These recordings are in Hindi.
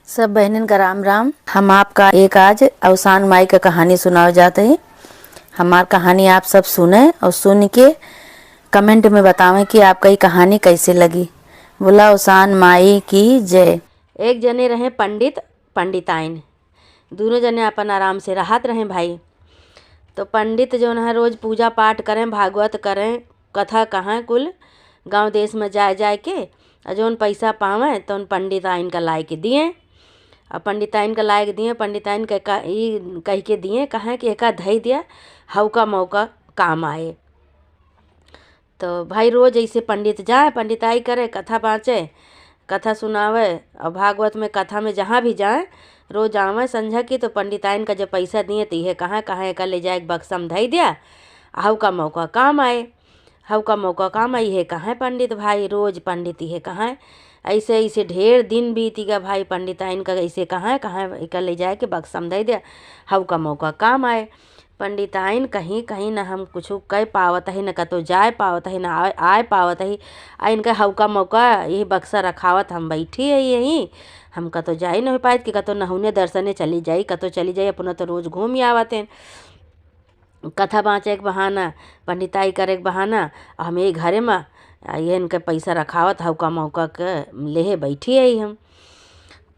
सब बहनन का राम राम। हम आपका एक आज अवसान माई का कहानी सुनाव जाते हैं। हमार कहानी आप सब सुने और सुन के कमेंट में बतावें कि आपका ये कहानी कैसे लगी। बोला अवसान माई की जय। एक जने रहे पंडित पंडिताइन। दोनों जने अपन आराम से रहत रहे भाई। तो पंडित जो है रोज पूजा पाठ करें, भागवत करें, कथा कहें, कुल गांव देश में जाए जाए के और जौन पैसा पावें तो उन पंडिताइन का लाए के दिए। और पंडिताइन का लाए के दिए, पंडिताइन के कह के दिए, कहें कि एका धई दिया हऊ का मौका काम आए। तो भाई रोज ऐसे पंडित जाए, पंडिताई करे, कथा बाँचे, कथा सुनावे और भागवत में कथा में जहाँ भी जाए रोज आवे संझा की। तो पंडिताइन का जब पैसा दिए तो यह कहाँ का ले जाए बक्सा में धई दिया, हऊ का मौका काम आए, हऊ का मौका काम आई है। कहाँ पंडित भाई रोज पंडित ही है कहाँ। ऐसे ऐसे ढेर दिन बीतीगा भाई, पंडिताइन का ऐसे कहाँ का ले जाए के बक्सा में धई दिया, हऊ का मौका काम आए। पंडिताइन कहीं कहीं न हम कुछ कह पावत है, न कतो जाए पावत है, न आए पावत है। इनका हऊ का मौका यही बक्सा रखावत हम बैठी है यहीं। हम कतो जाए नहीं पाए कि कतो नहुने दर्शने चली जाई, कतो चली जाई अपना तो रोज घूम ही आवत हैं। कथा बाँचे एक बहाना, पंडिताई करे के बहाना, हम यही घरे में ये इनके पैसा रखावत हऊ का मौका के लेहे बैठी है हम।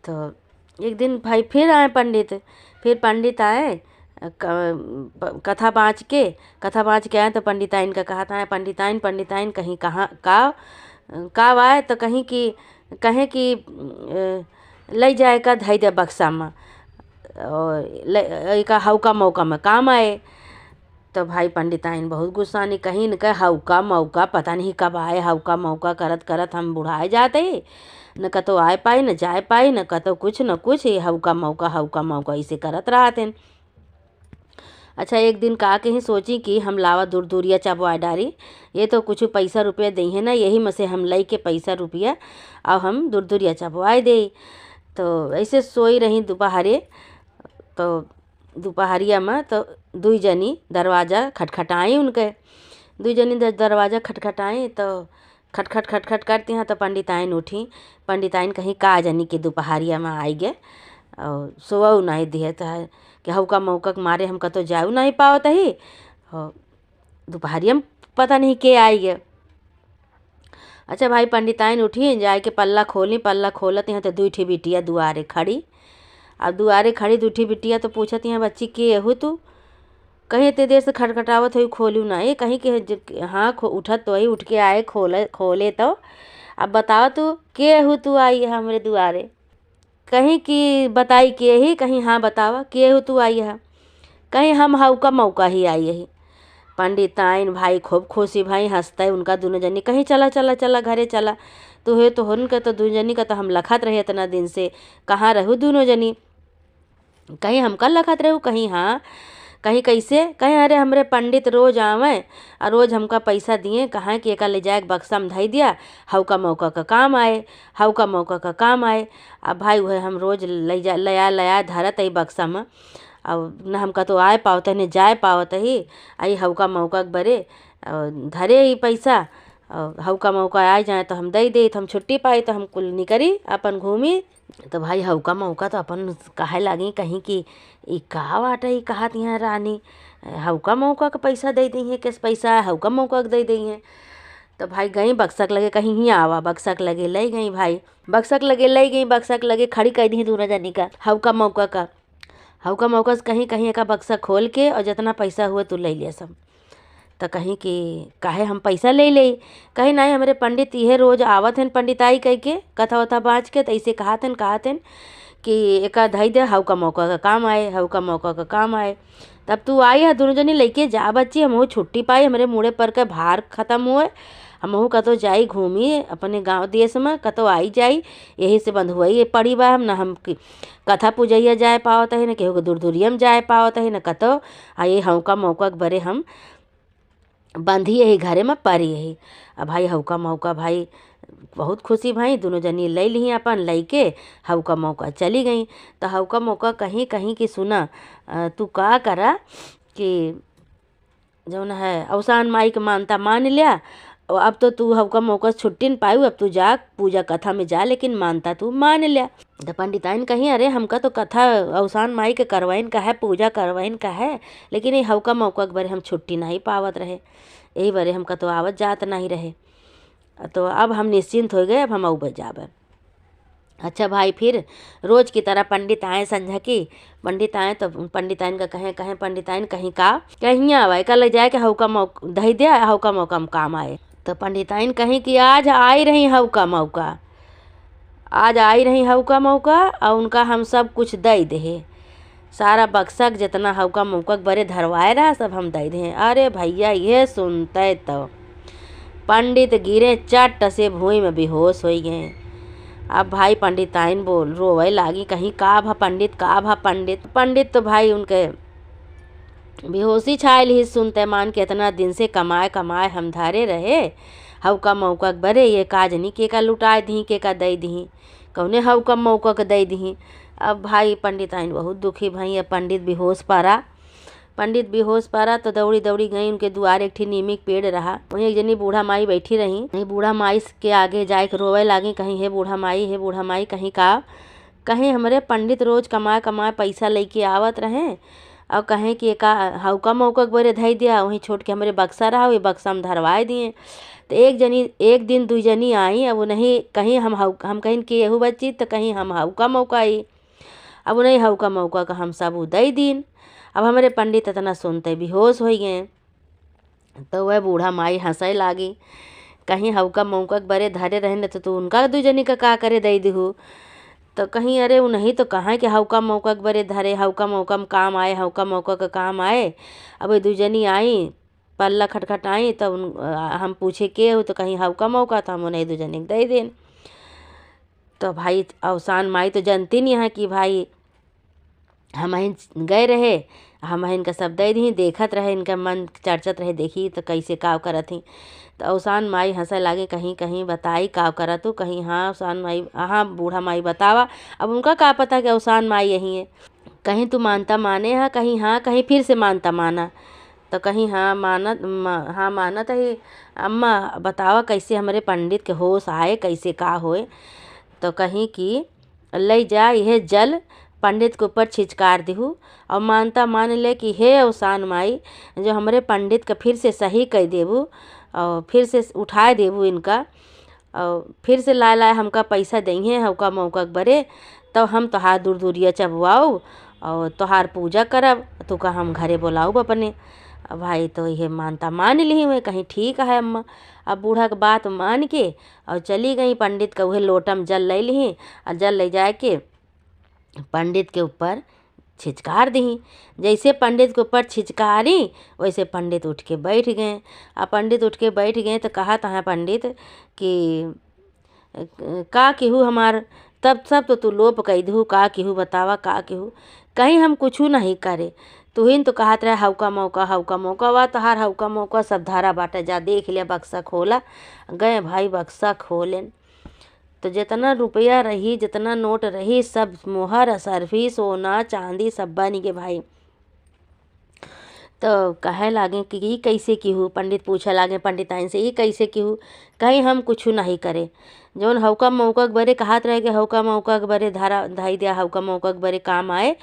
तो एक दिन भाई फिर आए पंडित, फिर पंडित आए कथा बाँच के आए। तो पंडिताइन का कहा था पंडिताइन कहीं कहाँ का आए तो कहीं कि कहें कि ले जाए का धई दे बक्सा में और का हऊ का मौका में काम आए। तो भाई पंडिताइन बहुत गुस्सा नहीं, कहीं न कह हऊ का मौका पता नहीं कब आए, हऊ का मौका करत करत हम बुढ़ाए जाते ही, न कतो आए पाई न जाए पाई, न कतो कुछ न कुछ, ये हऊ का मौका ऐसे करत रहते। अच्छा एक दिन का के ही सोची कि हम लावा दूर दूरिया चबवाए डारी, ये तो कुछ पैसा रुपया दे है ना, यही में से हम लई के पैसा रुपया और हम दूर दूरिया चबवाए दे। तो ऐसे सोई रही दोपहरे। तो दोपहरिया में तो दुई जनी दरवाज़ा खटखटाई, उनके दुई जनी दरवाज़ा खटखटाई। तो खटखट करती हैं तो पंडिताइन उठी। पंडिताइन कहीं का जनी के दोपहरिया में आई गए और सोवऊ नहीं दिए तो कि हऊ का मौका के मारे हम कतो जाऊ नहीं पावत ही। और दोपहरिया में पता नहीं के आई गए। अच्छा भाई पंडिताइन उठी जाए के पल्ला खोलती हैं तो दुई बिटिया दुआरे खड़ी। अब दुआरे खड़ी दूठी बिटिया तो पूछती हैं बच्ची के हो तू, कहीं इतने देर से खटखटावत हो खोलू ना, ये कहीं के हाँ उठत तो वही उठ के आए खोले तो अब बताओ तू के हो तू आई है हमरे दुआरे, कहीं कि बताई के ही, कहीं हाँ बतावा के हो तू आई है, कहीं हम हऊ का मौका ही आई है। पंडिताइन भाई खूब खुशी भाई हंसते उनका दोनों जनी, कहीं चला चला चला घरे चला। तो है तो उनका तो दोनों जनी का तो हम लखत रहे इतना दिन से, कहाँ रहू दोनों जनी, कहीं हम कल लखत रहू, कहीं हाँ कहीं कैसे, कहीं अरे हमरे पंडित रोज आवे और रोज हमका पैसा दिए, कहाँ कि एका ले जाए बक्सा में धई दिया, हऊ का मौका का काम आए, हऊ का मौका का काम आए। अब भाई वह हम रोज लया धरत है बक्सा में, अब न हमका तो आए पावत है न जाए पावत ही, आई हऊ का मौका के बरे धरे ही पैसा, हऊ का मौका आ जाए तो हम दे तो हम छुट्टी पाई तो हम कुल निकरी अपन घूमी। तो भाई हऊ का मौका तो अपन कहे लगी कहीं कि ई का बाटे, ई कहत यहाँ रानी हऊ का मौका का पैसा दे दी है, किस पैसा हऊ का मौका दे दी है। तो भाई गई बक्सक लगे, कहीं ही आवा बक्सक लगे ले गई भाई, बक्सक लगे ले गई, बक्सक लगे खड़ी कर दी दोनों जनी का हऊ का मौका से कहीं कहीं का बक्सा खोल के और जितना पैसा हुआ तू ले लिया सब। तो कहीं कि काहे हम पैसा ले ले, कहीं नहीं हमारे पंडित ये रोज आवत हैं पंडिताई कह के कथा वथा बाँच के, तो ऐसे कहतन कि एक धई दे हऊ का मौका का काम आए, हऊ का मौका का काम आए। तब तू आई है दोनों जनी लेके जा बच्ची, हम छुट्टी पाई, हमारे मुड़े पर के भार खत्म हुए, हम कतो जाई घूमी अपने गांव देश में, कतो आई जाई यही से बंध हुआ पड़ी बा। हम न हम कथा पूजैया जाए पावत है, न केहू के दूर दूरिया में जाए पावत है, न कतो आई हऊ का मौका के बरे हम बंधी यही घरे में पड़ी यही। अब भाई हऊ का मौका भाई बहुत खुशी भाई, दोनों जनी ले ली अपन लई के हऊ का मौका चली गई। तो हऊ का मौका कहीं कहीं कि सुना तू का करा कि जौन है अवसान माई के मानता मान लिया अब तो तू हवका मौका छुट्टी न पायू, अब तू जा पूजा कथा में जा, लेकिन मानता तू मान लिया। तो पंडिताइन कहीं अरे हमका तो कथा अवसान माई के करवाइन का है, पूजा करवाइन का है, लेकिन ये हवका मौका के बारे हम छुट्टी नहीं पावत रहे, यही बारे हमका तो आवत जात नहीं रहे। तो अब हम निश्चिंत हो गए, अब हम अऊ जाब। अच्छा भाई, फिर रोज की तरह पंडित आए संझा की। पंडित आए तो पंडिताइन का कहें पंडिताइन कहीं का कहीं आवे कल ले जाए के हवका मौका दही दे, हवका मौका में काम आए। तो पंडिताइन कहीं कि आज आई रही हवका मौका, आज आई रही हवका मौका, और उनका हम सब कुछ दे दे, सारा बक्सक जितना हवका मौका बरे धरवाए रहा सब हम दे दे। अरे भैया ये सुनते तो पंडित गिरे चट से भूमि में बेहोश हो गए। अब भाई पंडिताइन बोल रोवे लागी, कहीं का भा पंडित, का भा पंडित। पंडित तो भाई उनके बेहोशी छायल ही सुनते, मान के इतना दिन से कमाए कमाए हम धारे रहे, हवका मौका बरे ये काजनी के का लुटाए दी, के का दे दी, कौने हवका मौका के दे दी। अब भाई पंडिताइन बहुत दुखी भाई। अब पंडित बेहोश पारा, पंडित बेहोश पारा तो दौड़ी दौड़ी गई उनके द्वार। एक ठी नीमी के पेड़ रहा, वहीं एक जनी बूढ़ा माई बैठी रही। वहीं बूढ़ा माई के आगे जाए के रोवे लागी, कहीं हे बूढ़ा माई, हे बूढ़ा माई, कहीं का कहीं हमारे पंडित रोज कमाए कमाए पैसा लेके आवत रहे, और कहें कि एक हवका मौका के बोरे धई दिया, वहीं छोड़ के हमारे बक्सा रहा, वही बक्सा हम धरवाए दिए। तो एक दिन दू जनी आई, अब नहीं कहीं हम कहीं कि यहू बच्ची, तो कहीं हम हवका मौका आई, अब नहीं हवका मौका का हम सब दई दिन। अब हमारे पंडित इतना सुनते बेहोश हो गए। तो वह बूढ़ा माई हंसे लागी, कहीं हवका मौका के बरे धरे रहे न तो तू उनका दू जनी का करे दई दीहू। तो कहीं अरे वो नहीं तो कहाँ कि हवका मौका के बरे धरे, हवका मौका में काम आए, हवका मौका का काम आए। अब ये दू जनी आई, पल्ला खटखटाई, तब हम पूछे के हो, तो कहीं हवका मौका, तो हम उन्हें दू जनी दे दें। तो भाई अवसान माई तो जानती नहीं है कि भाई हम गए रहे, हम इनका सब दे दी, देखत रहे, इनका मन चर्चत रहे, देखी तो कैसे काव करत ही। तो अवसान माई हंसे लागे, कहीं कहीं बताई काव करत हो, कहीं हाँ अवसान माई, हाँ बूढ़ा माई बतावा। अब उनका क्या पता कि अवसान माई यही है, कहीं तू मानता माने है, कहीं हाँ, कहीं फिर से मानता माना। तो कहीं हाँ हाँ मानत है। अम्मा बतावा कैसे हमारे पंडित के होश आए, कैसे का होए। तो कहीं कि ले जा यह जल पंडित के ऊपर छिचकार दिहू, और मानता मान ले कि हे अवसान माई, जो हमारे पंडित का फिर से सही कह देबू, और फिर से उठाए देबू इनका, और फिर से लाए हमका पैसा देंगे हवका मौका बरे, तो हम तोहार दूर दूरिया चबवाऊ और तोहार पूजा करब, तो का हम घरे बुलाऊ अपने। अब भाई तो ये मानता मान ली हुए, कहीं ठीक है अम्मा। अब बूढ़ा की बात मान के और चली गई, पंडित का वह लोटम जल ले ली, और जल ले जाए के पंडित के ऊपर छिचकार दी। जैसे पंडित के ऊपर छिचकारी, वैसे पंडित उठ के बैठ गए। अब पंडित उठ के बैठ गए तो कहा था पंडित कि का केहू हमार, तब सब तो तू लोप कह दू, का केहू बतावा का केहू, कहीं हम कुछ नहीं करे, तू ही तो कहत रहे हवका मौका, हवका मौका वा तहार हवका मौका सब धारा बाटा, जा देख लिया बक्सा खोला। गए भाई बक्सा खोलें तो जितना रुपया रही, जितना नोट रही, सब मोहर असरफी सोना चांदी सब बन के भाई। तो कहे लागे कि ये कैसे केहू, पंडित पूछे लागे पंडिताइन से, ये कैसे केहू, कहीं हम कुछ नहीं करे, जौन हवका मौका के बरे कहत रहे कि हवका मौका के बरे धारा धाई दिया, हवका मौका के बरे काम आए,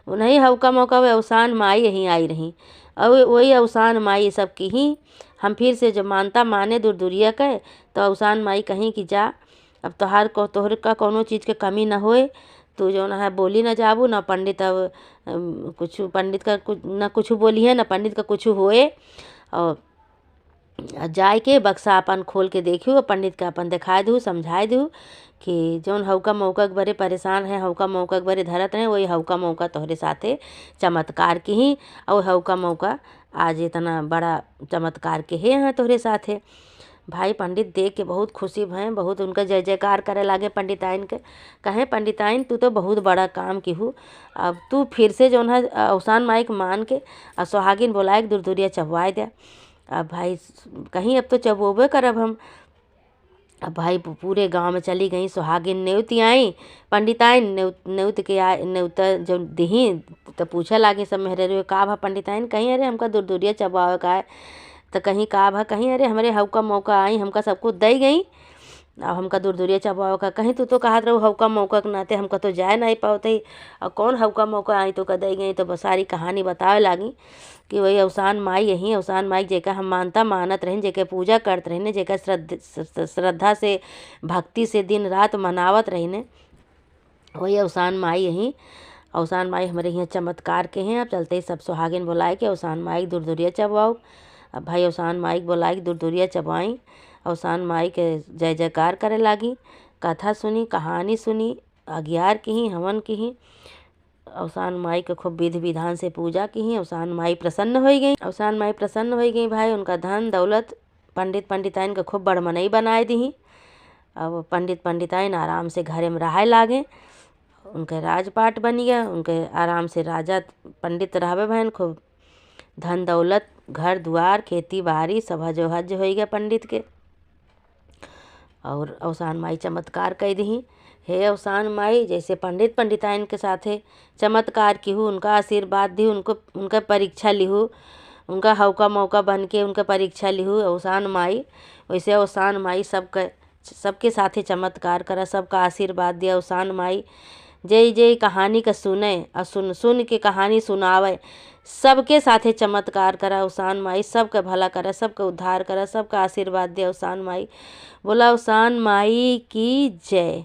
नहीं हवका मौका वे अवसान माई यहीं आई रही, और वही अवसान माई सब की ही हम फिर से जो मानता माने दूर दूरिया कहे। तो अवसान माई कहीं कि जा, अब तोहर का कोनो चीज़ के कमी न होए, तू जो है बोली न जाबू, न पंडित अब कुछ पंडित का कुछ न कुछ बोली है, न पंडित का कुछ होए, और जाए के बक्सा अपन खोल के देखियो, पंडित के अपन दिखाए दू, समझाए दू कि जौन हवका मौका के बरे परेशान है, हवका मौका के बरे धरत रहे, वही हवका मौका तोहरे साथे चमत्कार की ही, और हवका मौका आज इतना बड़ा चमत्कार के हैं तोहरे साथे। भाई पंडित देख के बहुत खुशी भय, बहुत उनका जय जयकार करे लागे पंडिताइन के। कहें पंडिताइन तू तो बहुत बड़ा काम की हूँ, अब तू फिर से जो है अवसान माई के मान के और सुहागिन बुलाए के दूर दूरिया चबवाए दिया। अब भाई कहीं अब तो चबोबे करब हम। अब भाई पूरे गांव में चली गई सुहागिन, नेवती आई पंडिताइन, नेवत के आए नेवता जब दही तो पूछा लागे सब मेहरे का भा पंडिताइन, कहीं अरे हमका दूर दूरिया चबावे का है। तो कहीं का भा कहीं अरे हमरे हौका मौका आई हमका सब कुछ दई गई अब हमका दूर दूरिया चबाओ का कहीं तू तो कहत रहो हौका मौका के नाते हमका तो जाए नहीं पाते और कौन हौका मौका आई तो कदई गई। तो बस सारी कहानी बतावे लागी कि वही अवसान माई यही अवसान माई जेका हम मानता मानत रहें जेके पूजा करत रहे जेका श्रद्धा से भक्ति से दिन रात मनावत रही वही अवसान माई यही अवसान माई हमारे यहाँ चमत्कार के हैं। अब चलते ही सब सुहागिन बुलाए के अवसान माई दूर दूरिया चबाओ। अब भाई अवसान माई बुलाई दूर दूरिया चबाई अवसान माई के जय जयकार करे लागी कथा सुनी कहानी सुनी अगियार की ही हवन की ही अवसान माई के खूब विधि विधान से पूजा की ही अवसान माई प्रसन्न हो गई। अवसान माई प्रसन्न हो गई भाई उनका धन दौलत पंडित पंडिताइन के खूब बड़मनई बनाए दी। अब पंडित पंडिताइन आराम से घरे में रहे लागे उनके राजपाट बन गया उनके आराम से राजा पंडित रहवे बहन खूब धन दौलत घर द्वार खेती बाड़ी सब हजो हज हो गया पंडित के। और अवसान माई चमत्कार कह दी हे अवसान माई जैसे पंडित पंडिताइन के साथे चमत्कार की हूँ उनका आशीर्वाद दी उनको उनका परीक्षा लिहूँ उनका हौका मौका बन के उनका परीक्षा लिहूँ अवसान माई वैसे अवसान माई सबके साथे चमत्कार करा सबका आशीर्वाद दिया। अवसान माई जय जय कहानी का सुने और सुन सुन के कहानी सुनावे सबके साथे चमत्कार करा अवसान माई सबका भला करा सबका उद्धार करा सबका आशीर्वाद दे अवसान माई बोला अवसान माई की जय।